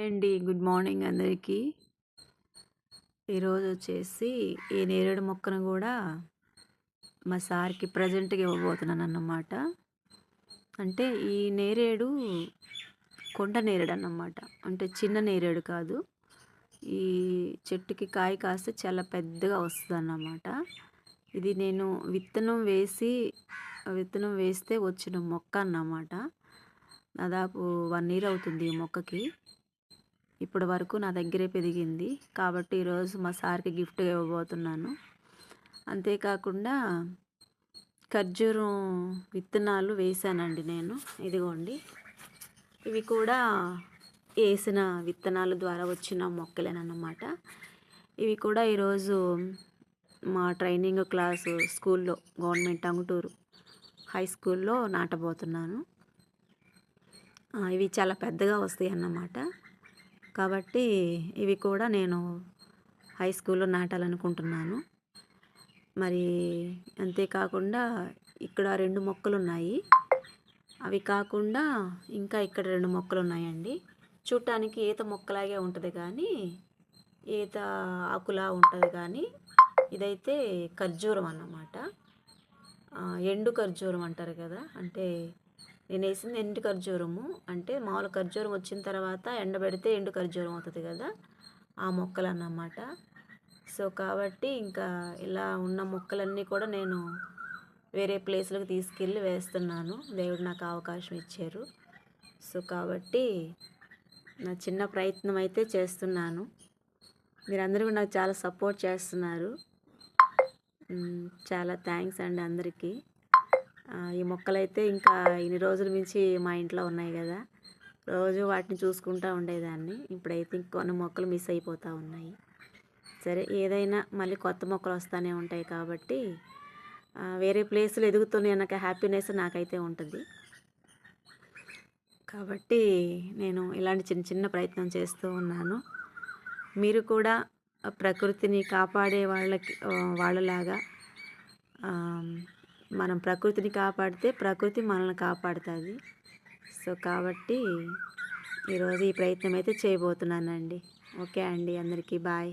అండి good morning అందరికీ. ఈరోజు వచ్చేసి ఈ నేరేడు మొక్కను కూడా మా సార్కి ప్రజెంట్గా ఇవ్వబోతున్నాను అన్నమాట. అంటే ఈ నేరేడు కొండ నేరేడు అన్నమాట. అంటే చిన్న నేరేడు కాదు. ఈ చెట్టుకి కాయ కాస్తే చాలా పెద్దగా వస్తుంది అన్నమాట. ఇది నేను విత్తనం వేస్తే వచ్చిన మొక్క అన్నమాట. దాదాపు 1 ఇయర్ అవుతుంది ఈ మొక్కకి. ఇప్పటి వరకు నా దగ్గరే పెరిగింది కాబట్టి ఈరోజు మా సార్కి గిఫ్ట్గా ఇవ్వబోతున్నాను. అంతేకాకుండా ఖర్జూరం విత్తనాలు వేసానండి నేను. ఇదిగోండి, ఇవి కూడా వేసిన విత్తనాల ద్వారా వచ్చిన మొక్కలేనన్నమాట. ఇవి కూడా ఈరోజు మా ట్రైనింగ్ క్లాసు స్కూల్లో గవర్నమెంట్ టంగుటూరు హై స్కూల్లో నాటబోతున్నాను. ఇవి చాలా పెద్దగా వస్తాయి అన్నమాట. కాబట్టి ఇవి కూడా నేను హై స్కూల్లో నాటాలనుకుంటున్నాను. మరి అంతేకాకుండా ఇక్కడ 2 మొక్కలు ఉన్నాయి. అవి కాకుండా ఇంకా ఇక్కడ 2 మొక్కలు ఉన్నాయండి. చూడటానికి ఈత మొక్కలాగే ఉంటుంది కానీ ఈత ఆకులా ఉంటుంది కానీ ఇదైతే ఖర్జూరం అన్నమాట. ఎండు ఖర్జూరం అంటారు కదా, అంటే నేను వేసింది ఎండు ఖర్జూరము. అంటే మామూలు ఖర్జూరం వచ్చిన తర్వాత ఎండబెడితే ఎండు ఖర్జూరం అవుతుంది కదా, ఆ మొక్కలు అన్నమాట. సో కాబట్టి ఇంకా ఇలా ఉన్న మొక్కలన్నీ కూడా నేను వేరే ప్లేస్లకు తీసుకెళ్ళి వేస్తున్నాను. దేవుడు నాకు అవకాశం ఇచ్చారు. సో కాబట్టి నా చిన్న ప్రయత్నం అయితే చేస్తున్నాను. మీరందరూ కూడా నాకు చాలా సపోర్ట్ చేస్తున్నారు. చాలా థ్యాంక్స్ అండి అందరికీ. ఈ మొక్కలైతే ఇంకా ఇన్ని రోజుల నుంచి మా ఇంట్లో ఉన్నాయి కదా, రోజు వాటిని చూసుకుంటూ ఉండేదాన్ని. ఇప్పుడైతే కొన్ని మొక్కలు మిస్ అయిపోతూ ఉన్నాయి. సరే, ఏదైనా మళ్ళీ కొత్త మొక్కలు వస్తూనే ఉంటాయి కాబట్టి వేరే ప్లేస్లో ఎదుగుతున్నాయి అన్న హ్యాపీనెస్ నాకైతే ఉంటుంది. కాబట్టి నేను ఇలాంటి చిన్న చిన్న ప్రయత్నం చేస్తూ ఉన్నాను. మీరు కూడా ప్రకృతిని కాపాడే వాళ్ళలాగా మనం ప్రకృతిని కాపాడితే ప్రకృతి మనల్ని కాపాడుతుంది. సో కాబట్టి ఈరోజు ఈ ప్రయత్నం అయితే చేయబోతున్నానండి. ఓకే అండి, అందరికీ బాయ్.